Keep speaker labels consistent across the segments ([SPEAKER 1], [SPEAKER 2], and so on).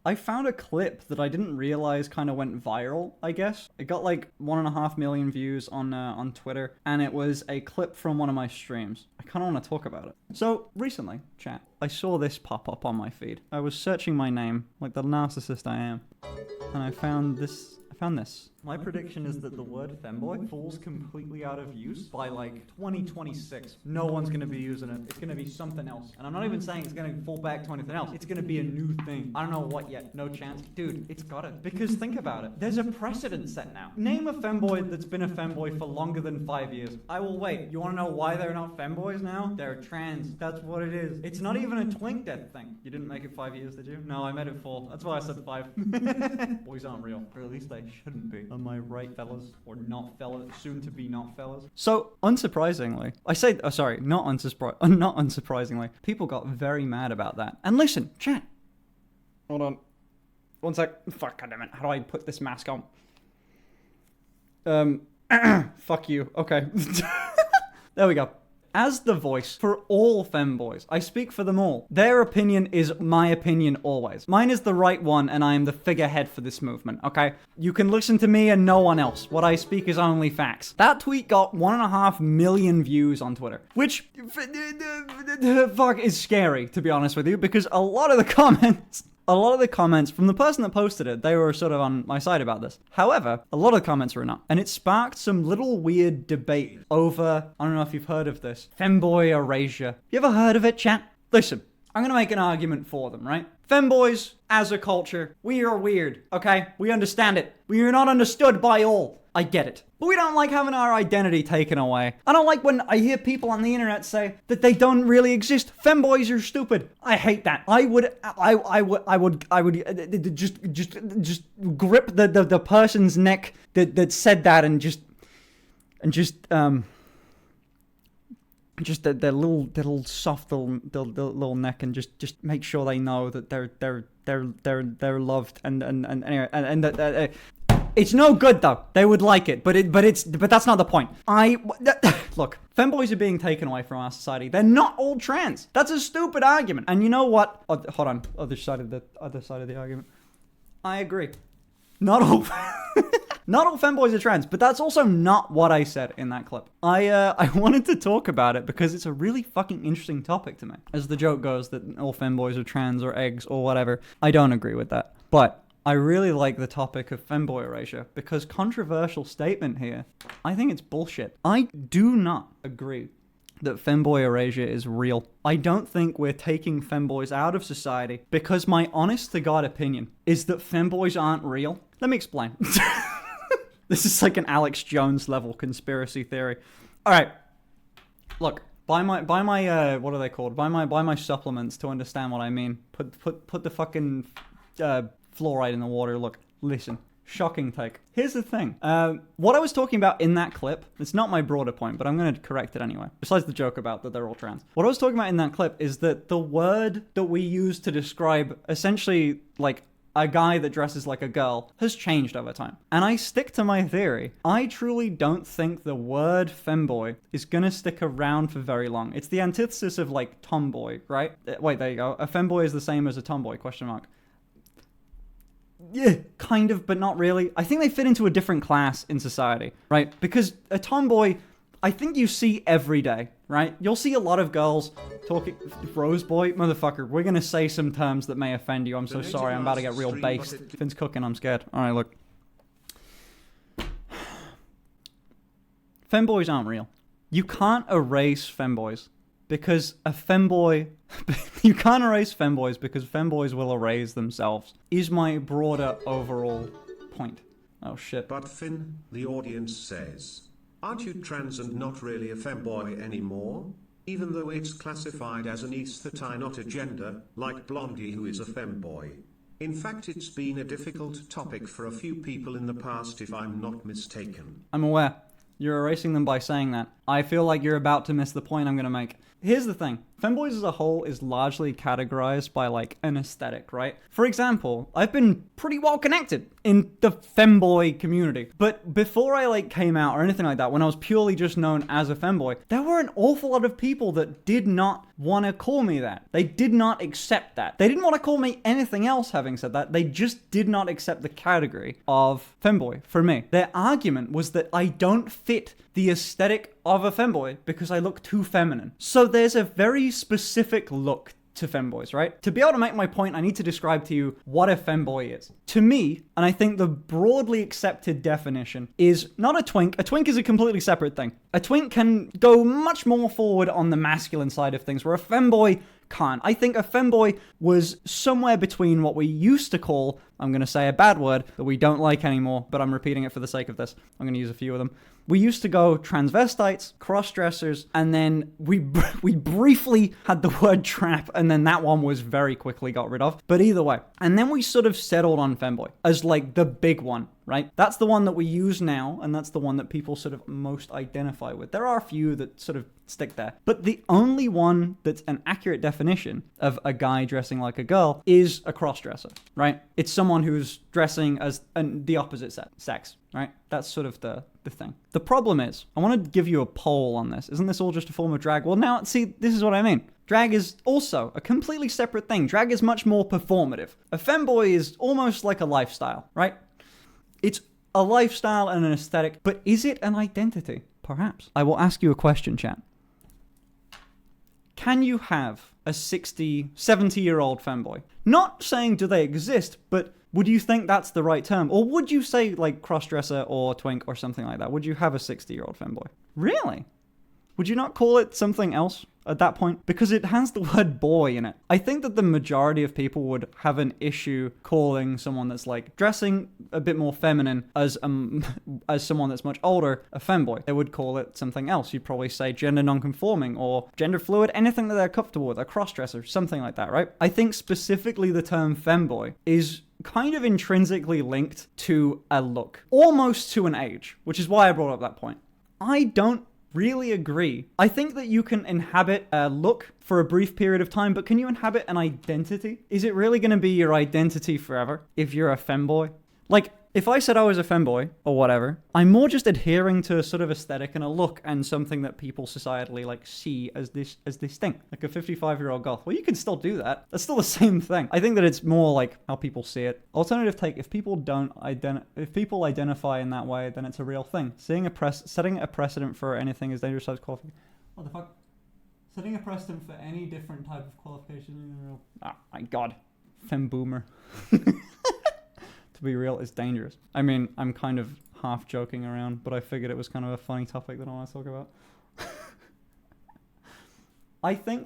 [SPEAKER 1] I found a clip that I didn't realize kind of went viral, I guess. It got like 1.5 million views on Twitter, and it was a clip from one of my streams. I kind of want to talk about it. So recently, chat, I saw this pop up on my feed. I was searching my name, like the narcissist I am, and I found this. My prediction is that the word femboy falls completely out of use by like 2026. No one's going to be using it. It's going to be something else. And I'm not even saying it's going to fall back to anything else. It's going to be a new thing. I don't know what yet. No chance. Dude, it's got it. Because think about it. There's a precedent set now. Name a femboy that's been a femboy for longer than 5 years. I will wait. You want to know why they're not femboys now? They're trans. That's what it is. It's not even a twink death thing. You didn't make it 5 years, did you? No, I made it 4. That's why I said 5. Boys aren't real. Or at least they shouldn't be. Am I right, fellas? Or not fellas? Soon to be not fellas? So, unsurprisingly, not unsurprisingly, people got very mad about that. And listen, chat. Hold on. One sec. Fuck, goddammit. How do I put this mask on? Fuck you. Okay. There we go. As the voice for all femboys, I speak for them all. Their opinion is my opinion always. Mine is the right one, and I am the figurehead for this movement, okay? You can listen to me and no one else. What I speak is only facts. That tweet got 1.5 million views on Twitter, which fuck is scary, to be honest with you, because a lot of the comments from the person that posted it, they were sort of on my side about this. However, a lot of the comments were not. And it sparked some little weird debate over, I don't know if you've heard of this, femboy erasure. You ever heard of it, chat? Listen, I'm gonna make an argument for them, right? Femboys, as a culture, we are weird, okay? We understand it. We are not understood by all. I get it. But we don't like having our identity taken away. I don't like when I hear people on the internet say that they don't really exist. Femboys are stupid. I hate that. I would just grip the person's neck that said that and just their little soft little neck and just make sure they know that they're loved and anyway and that. It's no good though. They would like it, but that's not the point. Look, femboys are being taken away from our society. They're not all trans. That's a stupid argument. And you know what? Hold on. Other side of the argument. I agree. Not all femboys are trans, but that's also not what I said in that clip. I wanted to talk about it because it's a really fucking interesting topic to me. As the joke goes that all femboys are trans or eggs or whatever. I don't agree with that. But I really like the topic of femboy erasure because controversial statement here. I think it's bullshit. I do not agree that femboy erasure is real. I don't think we're taking femboys out of society because my honest to God opinion is that femboys aren't real. Let me explain. This is like an Alex Jones level conspiracy theory. All right. Look, buy my what are they called? Buy my supplements to understand what I mean. Put the fucking fluoride in the water. Look, listen. Shocking take. Here's the thing. What I was talking about in that clip, it's not my broader point, but I'm going to correct it anyway. Besides the joke about that they're all trans. What I was talking about in that clip is that the word that we use to describe essentially like a guy that dresses like a girl has changed over time. And I stick to my theory. I truly don't think the word femboy is gonna stick around for very long. It's the antithesis of like tomboy, right? Wait, there you go. A femboy is the same as a tomboy, question mark. Yeah, kind of, but not really. I think they fit into a different class in society, right? Because a tomboy, I think you see every day, right? You'll see a lot of girls talking, Rose boy, motherfucker, we're gonna say some terms that may offend you. I'm so sorry, I'm about to get real based. Finn's cooking, I'm scared. Alright, look. Femboys aren't real. You can't erase femboys. Because a femboy... you can't erase femboys because femboys will erase themselves. Is my broader overall point. Oh shit.
[SPEAKER 2] But Finn, the audience says, aren't you trans and not really a femboy anymore? Even though it's classified as an aestheti, not a gender, like Blondie who is a femboy. In fact, it's been a difficult topic for a few people in the past if I'm not mistaken.
[SPEAKER 1] I'm aware. You're erasing them by saying that. I feel like you're about to miss the point I'm going to make. Here's the thing. Femboys as a whole is largely categorized by like an aesthetic, right? For example, I've been pretty well connected in the femboy community. But before I like came out or anything like that, when I was purely just known as a femboy, there were an awful lot of people that did not want to call me that. They did not accept that. They didn't want to call me anything else, having said that. They just did not accept the category of femboy for me. Their argument was that I don't fit the aesthetic of a femboy because I look too feminine. So there's a very specific look to femboys, right? To be able to make my point, I need to describe to you what a femboy is. To me, and I think the broadly accepted definition is not a twink. A twink is a completely separate thing. A twink can go much more forward on the masculine side of things, where a femboy can't. I think a femboy was somewhere between what we used to call, I'm going to say a bad word that we don't like anymore, but I'm repeating it for the sake of this. I'm going to use a few of them. We used to go transvestites, cross-dressers, and then we briefly had the word trap, and then that one was very quickly got rid of. But either way. And then we sort of settled on femboy as like the big one, right? That's the one that we use now, and that's the one that people sort of most identify with. There are a few that sort of stick there. But the only one that's an accurate definition of a guy dressing like a girl is a cross-dresser, right? It's someone who's dressing as the opposite sex, right? That's sort of the thing. The problem is, I want to give you a poll on this. Isn't this all just a form of drag? Well, now, see, this is what I mean. Drag is also a completely separate thing. Drag is much more performative. A femboy is almost like a lifestyle, right? It's a lifestyle and an aesthetic, but is it an identity? Perhaps. I will ask you a question, chat. Can you have a 60, 70-year-old femboy? Not saying do they exist, but would you think that's the right term? Or would you say like crossdresser or twink or something like that? Would you have a 60-year-old femboy? Really? Would you not call it something else at that point? Because it has the word boy in it. I think that the majority of people would have an issue calling someone that's like dressing a bit more feminine as someone that's much older a femboy. They would call it something else. You'd probably say gender non-conforming or gender fluid, anything that they're comfortable with, a crossdresser, something like that, right? I think specifically the term femboy is kind of intrinsically linked to a look, almost to an age, which is why I brought up that point. I don't really agree. I think that you can inhabit a look for a brief period of time, but can you inhabit an identity? Is it really going to be your identity forever if you're a femboy? Like, if I said I was a femboy or whatever, I'm more just adhering to a sort of aesthetic and a look and something that people societally like see as this thing, like a 55-year-old goth. Well, you can still do that. That's still the same thing. I think that it's more like how people see it. Alternative take: if people identify in that way, then it's a real thing. Setting a precedent for anything is dangerous types of qualification. What the fuck? Setting a precedent for any different type of qualification. Oh my god, femboomer. To be real, it's dangerous. I mean, I'm kind of half joking around, but I figured it was kind of a funny topic that I want to talk about. I think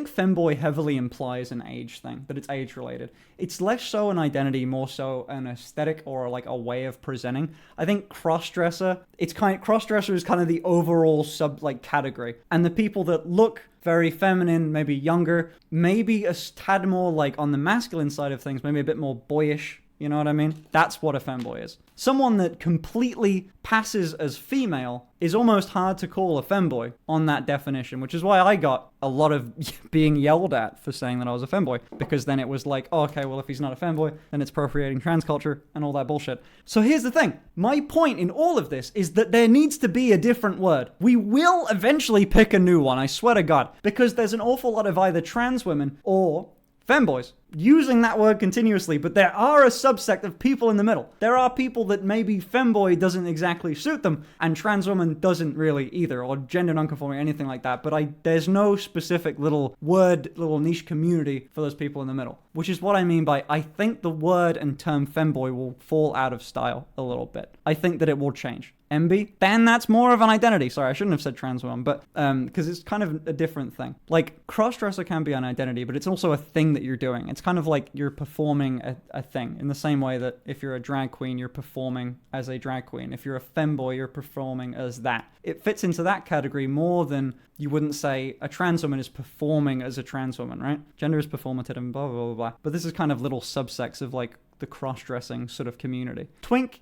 [SPEAKER 1] femboy heavily implies an age thing, that it's age related. It's less so an identity, more so an aesthetic or like a way of presenting. I think crossdresser is kind of the overall sub like category. And the people that look very feminine, maybe younger, maybe a tad more like on the masculine side of things, maybe a bit more boyish. You know what I mean? That's what a femboy is. Someone that completely passes as female is almost hard to call a femboy on that definition, which is why I got a lot of being yelled at for saying that I was a femboy, because then it was like, oh, okay, well, if he's not a femboy, then it's appropriating trans culture and all that bullshit. So here's the thing. My point in all of this is that there needs to be a different word. We will eventually pick a new one, I swear to God, because there's an awful lot of either trans women or femboys using that word continuously, but there are a subsect of people in the middle. There are people that maybe femboy doesn't exactly suit them, and trans woman doesn't really either, or gender non-conforming, anything like that, but there's no specific little niche community for those people in the middle, which is what I mean by I think the word and term femboy will fall out of style a little bit. I think that it will change. MB, then that's more of an identity. Sorry, I shouldn't have said trans woman, but because it's kind of a different thing. Like, crossdresser can be an identity, but it's also a thing that you're doing. It's kind of like you're performing a thing, in the same way that if you're a drag queen, you're performing as a drag queen. If you're a femboy, you're performing as that. It fits into that category more than you wouldn't say a trans woman is performing as a trans woman, right? Gender is performative and blah, blah, blah, blah. But this is kind of little subsects of like the cross-dressing sort of community. Twink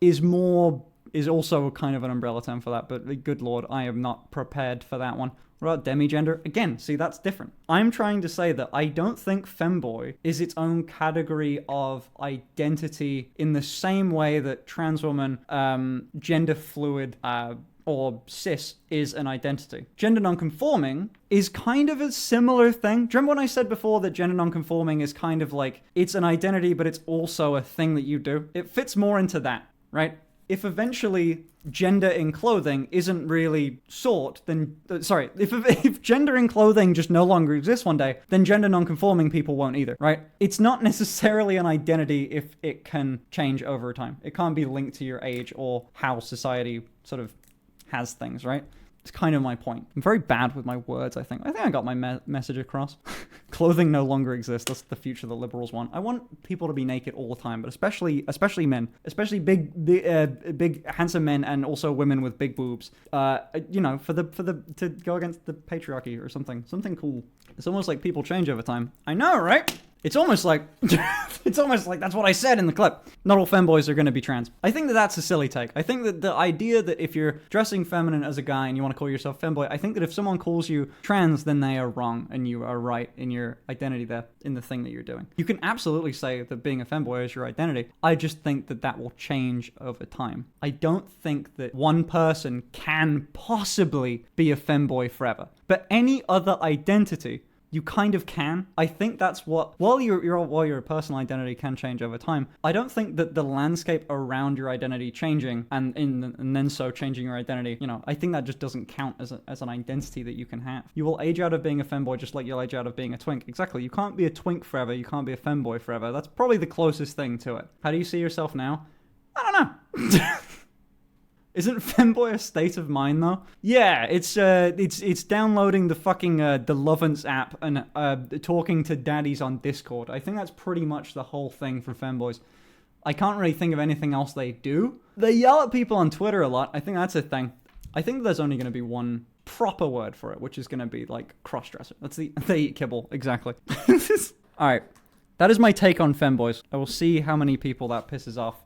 [SPEAKER 1] is more is also kind of an umbrella term for that, but good lord, I am not prepared for that one. What about demigender? Again, see, that's different. I'm trying to say that I don't think femboy is its own category of identity in the same way that trans woman, gender fluid, or cis is an identity. Gender nonconforming is kind of a similar thing. Do you remember when I said before that gender nonconforming is kind of like, it's an identity, but it's also a thing that you do? It fits more into that, right? If eventually gender in clothing isn't really sought, then, if gender in clothing just no longer exists one day, then gender nonconforming people won't either, right? It's not necessarily an identity if it can change over time. It can't be linked to your age or how society sort of has things, right? It's kind of my point. I'm very bad with my words, I think. I think I got my message across. Clothing no longer exists. That's the future the liberals want. I want people to be naked all the time, but especially men, especially big handsome men, and also women with big boobs. You know, to go against the patriarchy or something cool. It's almost like people change over time. I know, right? It's almost like that's what I said in the clip. Not all femboys are going to be trans. I think that that's a silly take. I think that the idea that if you're dressing feminine as a guy and you want to call yourself femboy, I think that if someone calls you trans, then they are wrong and you are right in your identity there, in the thing that you're doing. You can absolutely say that being a femboy is your identity. I just think that that will change over time. I don't think that one person can possibly be a femboy forever. But any other identity, you kind of can. I think that's what, while your personal identity can change over time, I don't think that the landscape around your identity changing and then so changing your identity, you know, I think that just doesn't count as an identity that you can have. You will age out of being a femboy just like you'll age out of being a twink. Exactly. You can't be a twink forever. You can't be a femboy forever. That's probably the closest thing to it. How do you see yourself now? I don't know. Isn't femboy a state of mind though? Yeah, it's downloading the fucking the Lovance app and talking to daddies on Discord. I think that's pretty much the whole thing for femboys. I can't really think of anything else they do. They yell at people on Twitter a lot. I think that's a thing. I think there's only going to be one proper word for it, which is going to be like crossdresser. That's they eat kibble, exactly. All right, that is my take on femboys. I will see how many people that pisses off.